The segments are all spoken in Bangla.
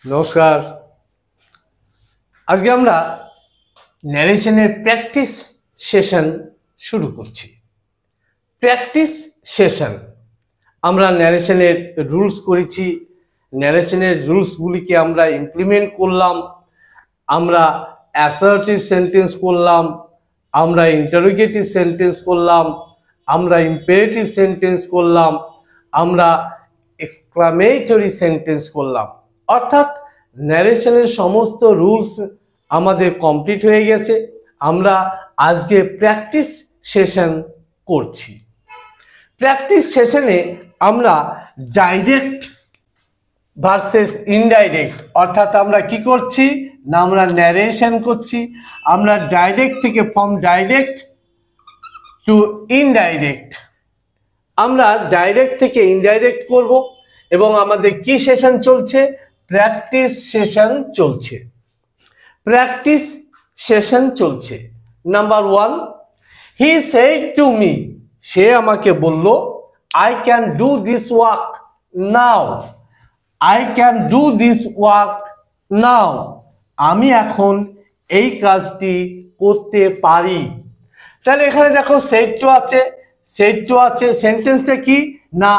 নমস্কার। আজকে আমরা ন্যারেশনের প্র্যাকটিস সেশন শুরু করছি। প্র্যাকটিস সেশন আমরা ন্যারেশনের রুলস করেছি, ন্যারেশনের রুলসগুলিকে আমরা ইমপ্লিমেন্ট করলাম, আমরা অ্যাসার্টিভ সেন্টেন্স করলাম, আমরা ইন্টারোগেটিভ সেন্টেন্স করলাম, আমরা ইম্পেরেটিভ সেন্টেন্স করলাম, আমরা এক্সক্লামেটরি সেন্টেন্স করলাম। অর্থাৎ ন্যারেশনের সমস্ত রুলস আমাদের কমপ্লিট হয়ে গেছে। আমরা আজকে প্র্যাকটিস সেশন করছি। প্র্যাকটিস সেশনে আমরা ডাইরেক্ট ভার্সেস ইনডাইরেক্ট, অর্থাৎ আমরা কি করছি না, আমরা ন্যারেশন করছি। আমরা ডাইরেক্ট থেকে ফ্রম ডাইরেক্ট টু ইনডাইরেক্ট, আমরা ডাইরেক্ট থেকে ইনডাইরেক্ট করব। এবং আমাদের কি সেশন চলছে? প্র্যাকটিস সেশন চলছে। প্র্যাকটিস সেশন চলছে। Number 1, he said to me, সে আমাকে বলল, I can do this work now. I can do this work now, আমি এখন এই কাজটি করতে পারি। তাহলে এখানে দেখো সেড টু আছে, সেড টু আছে। সেন্টেন্সটা কি না,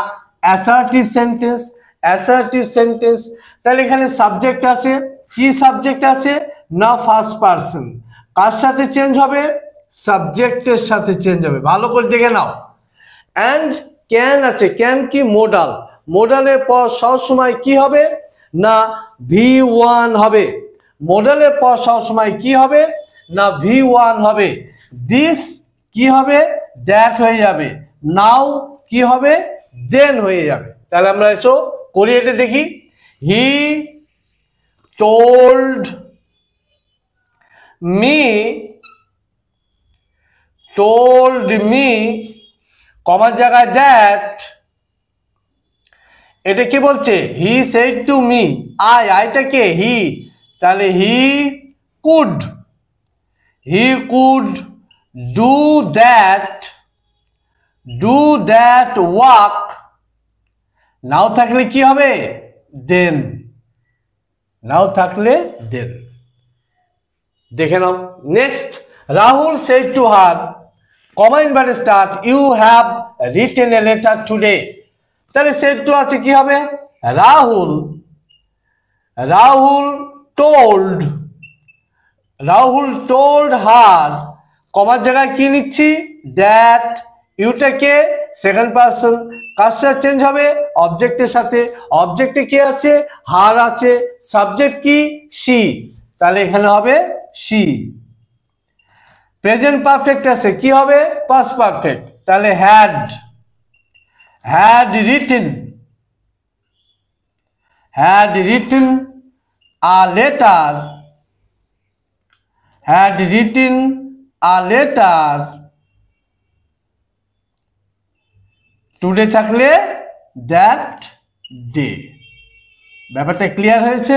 অ্যাসার্টিভ সেন্টেন্স। অ্যাসার্টিভ সেন্টেন্স, তাহলে এখানে সাবজেক্ট আছে। কি সাবজেক্ট আছে না, ফার্স্ট পারসন। কার সাথে চেঞ্জ হবে? সাবজেক্টের সাথে চেঞ্জ হবে। ভালো করে দেখে নাও। অ্যান্ড ক্যান আছে। ক্যান কি মোডাল। মোডালের পর সবসময় কি হবে না, V1 হবে। মোডালের পর সবসময় কি হবে না, V1 হবে। দিস কি হবে, দ্যাট হয়ে যাবে। নাও কি হবে, দেন হয়ে যাবে। তাহলে আমরা এসো করি, এটা দেখি। He told me, told me, কমার জায়গায় দ্যাট, এটা কি বলছে? He said to me. আইটা কে? হি। তাহলে he could, he could do that, do that work. Now থাকলে কি হবে? দেন। নাও থাকলে দেন। দেখে নাও। Next, Rahul said to her, comma inverted start, you have written a letter today. তাহলে সেড টু আছে, কি হবে? Rahul, Rahul told, Rahul told her, কমার জায়গায় কি নিচ্ছি? দ্যাট। ইউটাকে সেকেন্ড পারসন, কার সাথে চেঞ্জ হবে? অবজেক্টের সাথে। অবজেক্টে কি আছে? হার আছে। সাবজেক্ট কি? সি। তাহলে এখানে হবে সি। প্রেজেন্ট পারফেক্ট আছে, কি হবে? Past perfect. তাহলে had, had written, had written a letter, had written a letter today থাকলে that day। ব্যাপারটা ক্লিয়ার হয়েছে?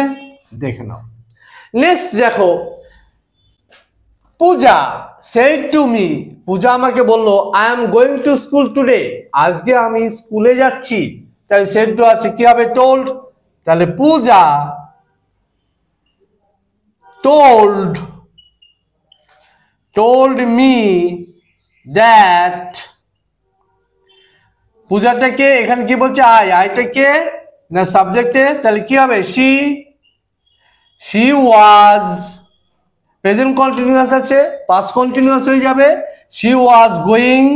দেখে নাও। নেক্সট দেখো, পূজা said to me, পূজা আমাকে বলল, I am going to school today, আজকে আমি স্কুলে যাচ্ছি। তাহলে said to আছে, কি হবে? told। তাহলে পূজা told, told me that, পূজাটাকে এখানে কি বলছে? আইটাকে না সাবজেক্টে, তাহলে কি হবে? she, she was, present continuous আছে, পাস্ট কন্টিনিউয়াস হয়ে যাবে। she was going,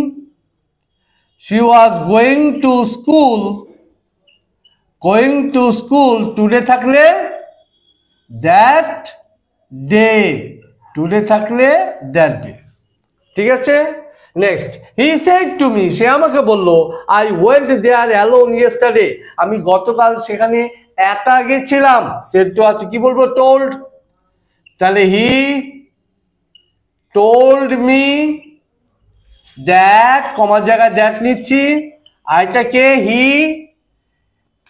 she was going to school, going to school today থাকলে that day, today থাকলে that day। ঠিক আছে? Next, he said to me, সে আমাকে বলল, I went there alone yesterday, আমি গতকাল সেখানে একা গেছিলাম। সেড টু আছে, কি বলবো? টোল্ড। তাহলে হি টোল্ড মি দ্যাট, কমার জায়গায় দ্যাট নিচ্ছি। আইটাকে হি,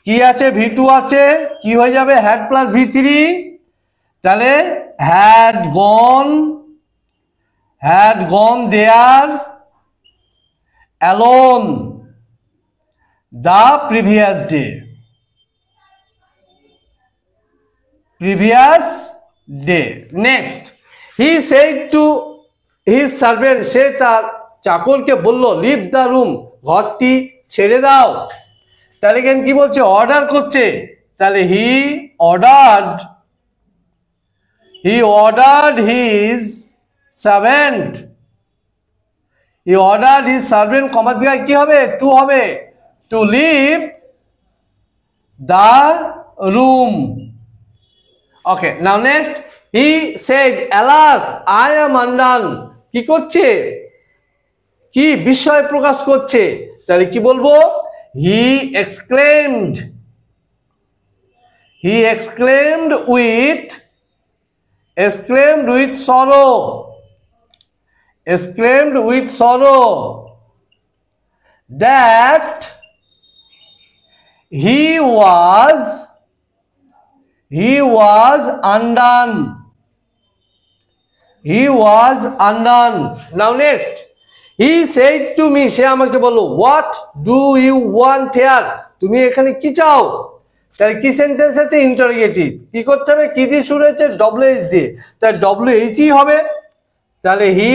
কি আছে? V2 আছে, কি হয়ে যাবে? Had plus V3। তাহলে had gone, had gone there alone the previous day। previous day. Next, he said to his servant, সে তার চাকরকে বলল, leave the room, ঘরটি ছেড়ে দাও। তাহলে এখানে কি বলছে? অর্ডার করছে। তাহলে he ordered his servant, কমার জায়গায় কি হবে? টু হবে, to leave the room. Okay, now next, he said, alas, I am undone. কি করছে? কি বিস্ময় প্রকাশ করছে? তাহলে কি বলবো? he exclaimed with sorrow that he was undone. Now next, he said to me, সে আমাকে বলল, what do you want here? তুমি এখানে কি চাও? তাহলে কি সেন্টেন্স আছে? ইন্টারোগেটিভ। কি করতে হবে? কি দিয়ে শুরু হয়েছে? WH দিয়ে, তাহলে WH ই হবে। তাহলে he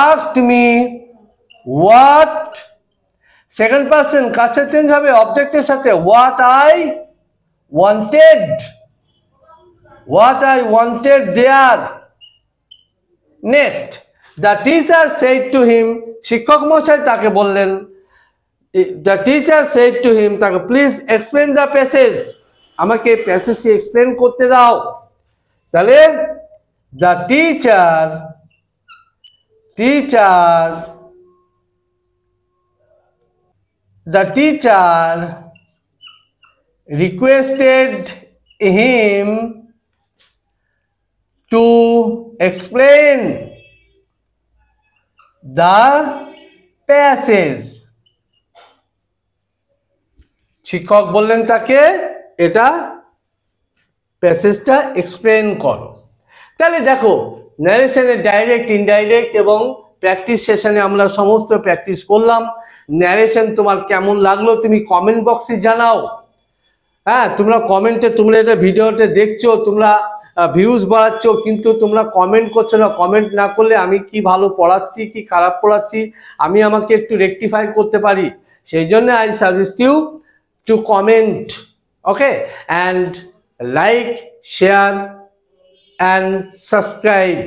asked me what, second person কাছে চেঞ্জ হবে অবজেক্টের সাথে, what I wanted there. Next, the teacher said to him, শিক্ষক মশাই তাকে বললেন, the teacher said to him, তাকে please explain the passage, আমাকে প্যাসেজটি এক্সপ্লেন করতে দাও। তাহলে the teacher requested him to explain the passage. শিক্ষক বললেন তাকে এটা প্যাসেজটা এক্সপ্লেন করো। তাহলে দেখো, ন্যারেশনের ডাইরেক্ট, ইনডাইরেক্ট এবং প্র্যাকটিস সেশনে আমরা সমস্ত প্র্যাকটিস করলাম। ন্যারেশন তোমার কেমন লাগলো তুমি কমেন্ট বক্সে জানাও। হ্যাঁ, তোমরা কমেন্টে, তোমরা এটা ভিডিওতে দেখছো, তোমরা ভিউজ বাড়াচ্ছ, কিন্তু তোমরা কমেন্ট করছো না। কমেন্ট না করলে আমি কি ভালো পড়াচ্ছি কি খারাপ পড়াচ্ছি আমি আমাকে একটু রেকটিফাই করতে পারি। সেই জন্য I suggest you to comment, okay, and like, share and subscribe.